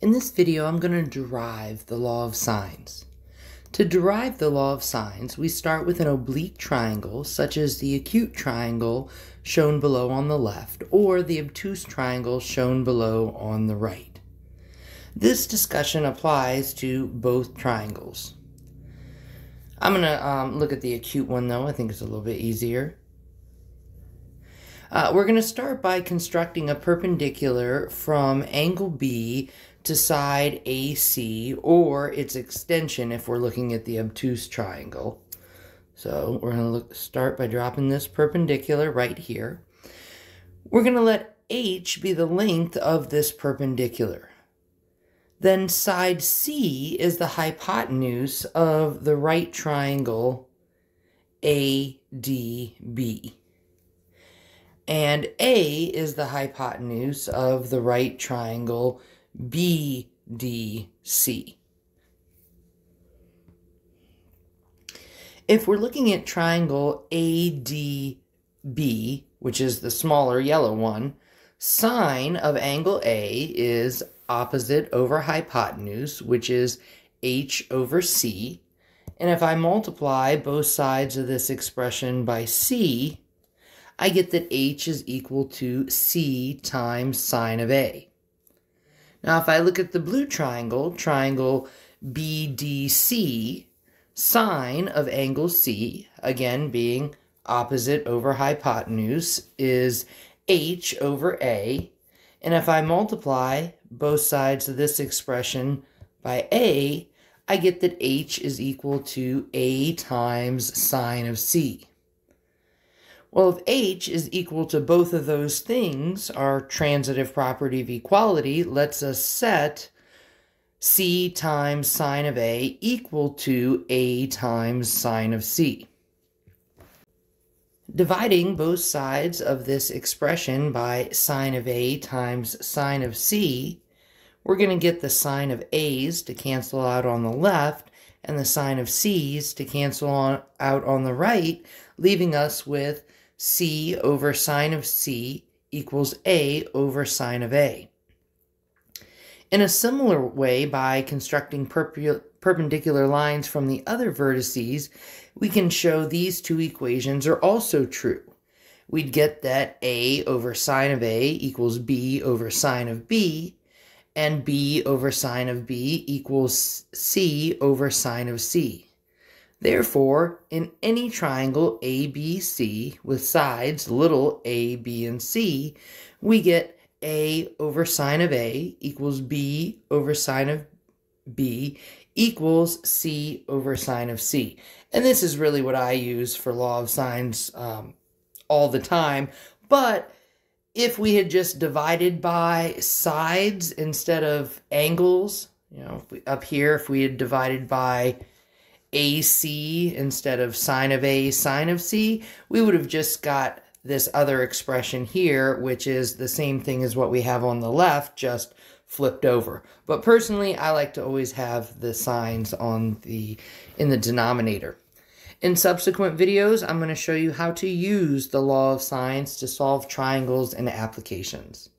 In this video, I'm going to derive the law of sines. To derive the law of sines, we start with an oblique triangle, such as the acute triangle shown below on the left, or the obtuse triangle shown below on the right. This discussion applies to both triangles. I'm going to look at the acute one, though. I think it's a little bit easier. We're going to start by constructing a perpendicular from angle B to side AC, or its extension if we're looking at the obtuse triangle. So we're going to start by dropping this perpendicular right here. We're going to let H be the length of this perpendicular. Then side C is the hypotenuse of the right triangle ADB. And A is the hypotenuse of the right triangle BDC. If we're looking at triangle ADB, which is the smaller yellow one, sine of angle A is opposite over hypotenuse, which is H over C. And if I multiply both sides of this expression by C, I get that H is equal to C times sine of A. Now, if I look at the blue triangle, triangle BDC, sine of angle C, again being opposite over hypotenuse, is H over A. And if I multiply both sides of this expression by A, I get that H is equal to A times sine of C. Well, if H is equal to both of those things, our transitive property of equality lets us set C times sine of A equal to A times sine of C. Dividing both sides of this expression by sine of A times sine of C, we're going to get the sine of A's to cancel out on the left and the sine of C's to cancel out on the right, leaving us with C over sine of C equals A over sine of A. In a similar way, by constructing perpendicular lines from the other vertices, we can show these two equations are also true. We'd get that A over sine of A equals B over sine of B, and B over sine of B equals C over sine of C. Therefore, in any triangle ABC with sides little a, b, and c, we get A over sine of A equals B over sine of B equals C over sine of C. And this is really what I use for law of sines all the time. But if we had just divided by sides instead of angles, up here, if we had divided by AC instead of sine of A, sine of C, we would have just got this other expression here, which is the same thing as what we have on the left, just flipped over. But personally, I like to always have the signs in the denominator. In subsequent videos, I'm going to show you how to use the law of sines to solve triangles and applications.